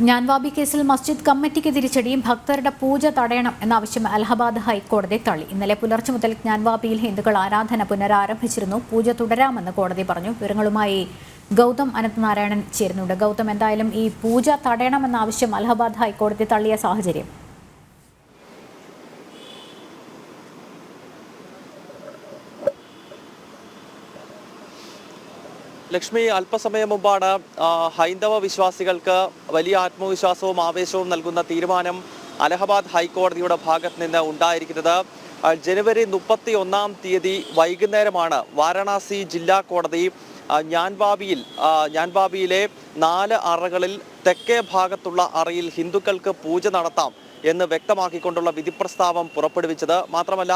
ഞാൻവാബി കേസിൽ മസ്ജിദ് കമ്മിറ്റിക്ക് തിരിച്ചടിയും ഭക്തരുടെ പൂജ തടയണം എന്ന ആവശ്യം അലഹബാദ് ഹൈക്കോടതി തള്ളി. ഇന്നലെ പുലർച്ചെ മുതൽ ഞാൻവാബിയിൽ ഹിന്ദുക്കൾ ആരാധന പുനരാരംഭിച്ചിരുന്നു. പൂജ തുടരാമെന്ന് കോടതി പറഞ്ഞു. വിവരങ്ങളുമായി ഗൗതം അനന്തനാരായണൻ ചേരുന്നുണ്ട്. ഗൗതം, എന്തായാലും ഈ പൂജ തടയണമെന്ന ആവശ്യം അലഹബാദ് ഹൈക്കോടതി തള്ളിയ സാഹചര്യം? ലക്ഷ്മി, അല്പസമയം മുമ്പാണ് ഹൈന്ദവ വിശ്വാസികൾക്ക് വലിയ ആത്മവിശ്വാസവും ആവേശവും നൽകുന്ന തീരുമാനം അലഹബാദ് ഹൈക്കോടതിയുടെ ഭാഗത്ത് നിന്ന് ഉണ്ടായിരിക്കുന്നത്. ജനുവരി 31-ാം തീയതി വൈകുന്നേരമാണ് വാരണാസി ജില്ലാ കോടതി ഞാൻവാബിയിലെ 4 അറകളിൽ തെക്കേ ഭാഗത്തുള്ള അറയിൽ ഹിന്ദുക്കൾക്ക് പൂജ നടത്താം എന്ന് വ്യക്തമാക്കിക്കൊണ്ടുള്ള വിധിപ്രസ്താവം പുറപ്പെടുവിച്ചത്. മാത്രമല്ല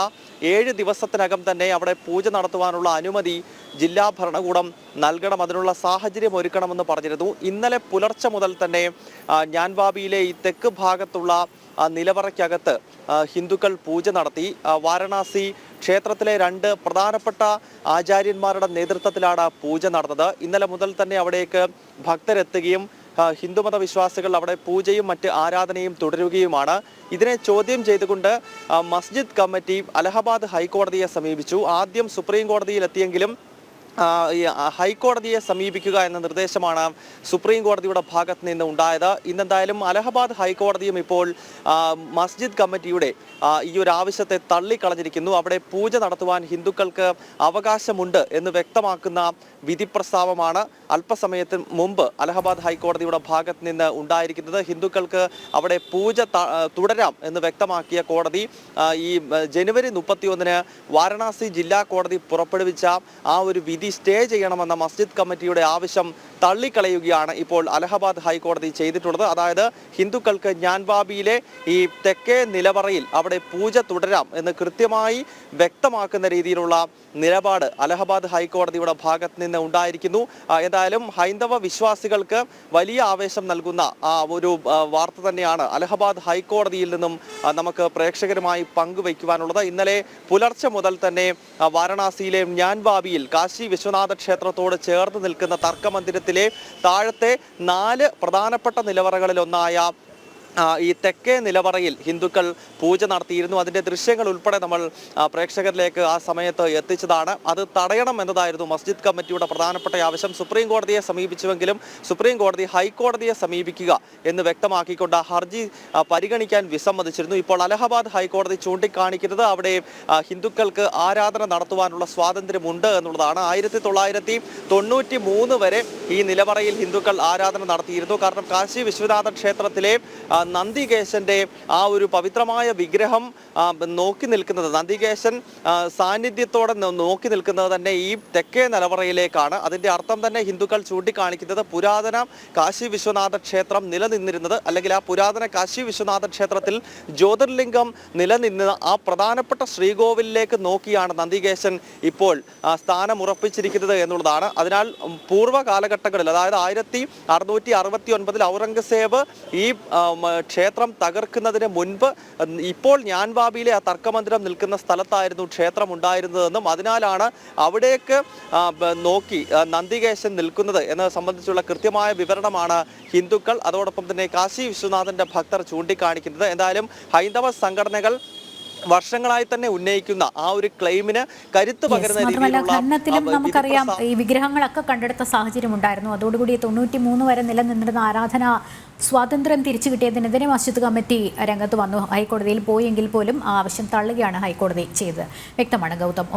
7 ദിവസത്തിനകം തന്നെ അവിടെ പൂജ നടത്തുവാനുള്ള അനുമതി ജില്ലാ ഭരണകൂടം നൽകണം, അതിനുള്ള സാഹചര്യം ഒരുക്കണമെന്ന് പറഞ്ഞിരുന്നു. ഇന്നലെ പുലർച്ചെ മുതൽ തന്നെ ഞാൻവാബിയിലെ ഈ തെക്ക് ഭാഗത്തുള്ള നിലവറയ്ക്കകത്ത് ഹിന്ദുക്കൾ പൂജ നടത്തി. വാരണാസി ക്ഷേത്രത്തിലെ 2 പ്രധാനപ്പെട്ട ആചാര്യന്മാരുടെ നേതൃത്വത്തിലാണ് പൂജ നടന്നത്. ഇന്നലെ മുതൽ തന്നെ അവിടേക്ക് ഭക്തരെത്തുകയും ഹിന്ദുമത വിശ്വാസികൾ അവിടെ പൂജയും മറ്റ് ആരാധനയും തുടരുകയുമാണ്. ഇതിനെ ചോദ്യം ചെയ്തുകൊണ്ട് മസ്ജിദ് കമ്മിറ്റി അലഹബാദ് ഹൈക്കോടതിയെ സമീപിച്ചു. ആദ്യം സുപ്രീം കോടതിയിലെത്തിയെങ്കിലും ഹൈക്കോടതിയെ സമീപിക്കുക എന്ന നിർദ്ദേശമാണ് സുപ്രീം കോടതിയുടെ ഭാഗത്ത് നിന്ന് ഉണ്ടായത്. ഇന്നെന്തായാലും അലഹബാദ് ഹൈക്കോടതിയും ഇപ്പോൾ മസ്ജിദ് കമ്മിറ്റിയുടെ ഈ ഒരു ആവശ്യത്തെ തള്ളിക്കളഞ്ഞിരിക്കുന്നു. അവിടെ പൂജ നടത്തുവാൻ ഹിന്ദുക്കൾക്ക് അവകാശമുണ്ട് എന്ന് വ്യക്തമാക്കുന്ന വിധിപ്രസ്താവമാണ് അല്പസമയത്തിന് മുമ്പ് അലഹബാദ് ഹൈക്കോടതിയുടെ ഭാഗത്ത് നിന്ന് ഉണ്ടായിരിക്കുന്നത്. ഹിന്ദുക്കൾക്ക് അവിടെ പൂജ തുടരാം എന്ന് വ്യക്തമാക്കിയ കോടതി ഈ ജനുവരി 31-ന് വാരണാസി ജില്ലാ കോടതി പുറപ്പെടുവിച്ച ആ ഒരു വിധി സ്റ്റേ ചെയ്യണമെന്ന മസ്ജിദ് കമ്മിറ്റിയുടെ ആവശ്യം തള്ളിക്കളയുകയാണ് ഇപ്പോൾ അലഹബാദ് ഹൈക്കോടതി ചെയ്തിട്ടുള്ളത്. അതായത് ഹിന്ദുക്കൾക്ക് ഞാൻവാബിയിലെ ഈ തെക്കേ നിലവറയിൽ അവിടെ പൂജ തുടരാം എന്ന് കൃത്യമായി വ്യക്തമാക്കുന്ന രീതിയിലുള്ള നിലപാട് അലഹബാദ് ഹൈക്കോടതിയുടെ ഭാഗത്ത് നിന്ന് ഉണ്ടായിരിക്കുന്നു. എന്തായാലും ഹൈന്ദവ വിശ്വാസികൾക്ക് വലിയ ആവേശം നൽകുന്ന ഒരു വാർത്ത തന്നെയാണ് അലഹബാദ് ഹൈക്കോടതിയിൽ നിന്നും നമുക്ക് പ്രേക്ഷകരുമായി പങ്കുവയ്ക്കുവാനുള്ളത്. ഇന്നലെ പുലർച്ചെ മുതൽ തന്നെ വാരണാസിയിലെ ഞാൻവാബിയിൽ കാശി വിശ്വനാഥ ക്ഷേത്രത്തോട് ചേർന്ന് നിൽക്കുന്ന തർക്കമന്ദിരത്തിലെ താഴത്തെ 4 പ്രധാനപ്പെട്ട നിലവറകളിലൊന്നായ ഈ തെക്കേ നിലവറയിൽ ഹിന്ദുക്കൾ പൂജ നടത്തിയിരുന്നു. അതിൻ്റെ ദൃശ്യങ്ങൾ ഉൾപ്പെടെ നമ്മൾ പ്രേക്ഷകരിലേക്ക് ആ സമയത്ത് എത്തിച്ചതാണ്. അത് തടയണം എന്നതായിരുന്നു മസ്ജിദ് കമ്മിറ്റിയുടെ പ്രധാനപ്പെട്ട ആവശ്യം. സുപ്രീം കോടതിയെ സമീപിച്ചുവെങ്കിലും സുപ്രീം കോടതി ഹൈക്കോടതിയെ സമീപിക്കുക എന്ന് വ്യക്തമാക്കിക്കൊണ്ട് ഹർജി പരിഗണിക്കാൻ വിസമ്മതിച്ചിരുന്നു. ഇപ്പോൾ അലഹബാദ് ഹൈക്കോടതി ചൂണ്ടിക്കാണിക്കുന്നത് അവിടെ ഹിന്ദുക്കൾക്ക് ആരാധന നടത്തുവാനുള്ള സ്വാതന്ത്ര്യമുണ്ട് എന്നുള്ളതാണ്. 1993 വരെ ഈ നിലവറയിൽ ഹിന്ദുക്കൾ ആരാധന നടത്തിയിരുന്നു. കാരണം കാശി വിശ്വനാഥ ക്ഷേത്രത്തിലെ നന്ദികേശന്റെ ആ ഒരു പവിത്രമായ വിഗ്രഹം നോക്കി നിൽക്കുന്നത്, നന്ദികേശൻ സാന്നിധ്യത്തോടെ നോക്കി നിൽക്കുന്നത് തന്നെ ഈ തെക്കേ നിലവറയിലേക്കാണ്. അതിന്റെ അർത്ഥം തന്നെ ഹിന്ദുക്കൾ ചൂണ്ടിക്കാണിക്കുന്നത് പുരാതന കാശി വിശ്വനാഥ ക്ഷേത്രം നിലനിന്നിരുന്നത്, അല്ലെങ്കിൽ ആ പുരാതന കാശി വിശ്വനാഥ ക്ഷേത്രത്തിൽ ജ്യോതിർലിംഗം നിലനിന്ന ആ പ്രധാനപ്പെട്ട ശ്രീകോവിലേക്ക് നോക്കിയാണ് നന്ദികേശൻ ഇപ്പോൾ സ്ഥാനമുറപ്പിച്ചിരിക്കുന്നത് എന്നുള്ളതാണ്. അതിനാൽ പൂർവ്വ കാലഘട്ടങ്ങളിൽ, അതായത് 1669 ഔറംഗസേബ് ഈ ക്ഷേത്രം തകർക്കുന്നതിന് മുൻപ് ഇപ്പോൾ ഞാൻവാബിയിലെ ആ തർക്കമന്ദിരം നിൽക്കുന്ന സ്ഥലത്തായിരുന്നു ക്ഷേത്രം ഉണ്ടായിരുന്നതെന്നും അതിനാലാണ് അവിടേക്ക് നോക്കി നന്ദികേശൻ നിൽക്കുന്നത് എന്നത് സംബന്ധിച്ചുള്ള കൃത്യമായ വിവരണമാണ് ഹിന്ദുക്കൾ അതോടൊപ്പം തന്നെ കാശി വിശ്വനാഥന്റെ ഭക്തർ ചൂണ്ടിക്കാണിക്കുന്നത്. എന്തായാലും ഹൈന്ദവ സംഘടനകൾ വർഷങ്ങളായി തന്നെ ഉന്നയിക്കുന്ന ആ ഒരു ക്ലെയിമിന് കരുത്ത് പകരുന്ന രീതിയിലുള്ള നമുക്കറിയാം ഈ വിഗ്രഹങ്ങളൊക്കെ കണ്ടെടുത്ത സാഹചര്യം ഉണ്ടായിരുന്നു. അതോടുകൂടി 93 വരെ നിലനിന്നിരുന്ന ആരാധന സ്വാതന്ത്ര്യം തിരിച്ചു കിട്ടിയതിനെതിരെ മസ്ജിദ് കമ്മിറ്റി രംഗത്ത് വന്നു. ഹൈക്കോടതിയിൽ പോയെങ്കിൽ പോലും ആ ആവശ്യം തള്ളുകയാണ് ഹൈക്കോടതി ചെയ്തത്. വ്യക്തമാണ് ഗൗതം.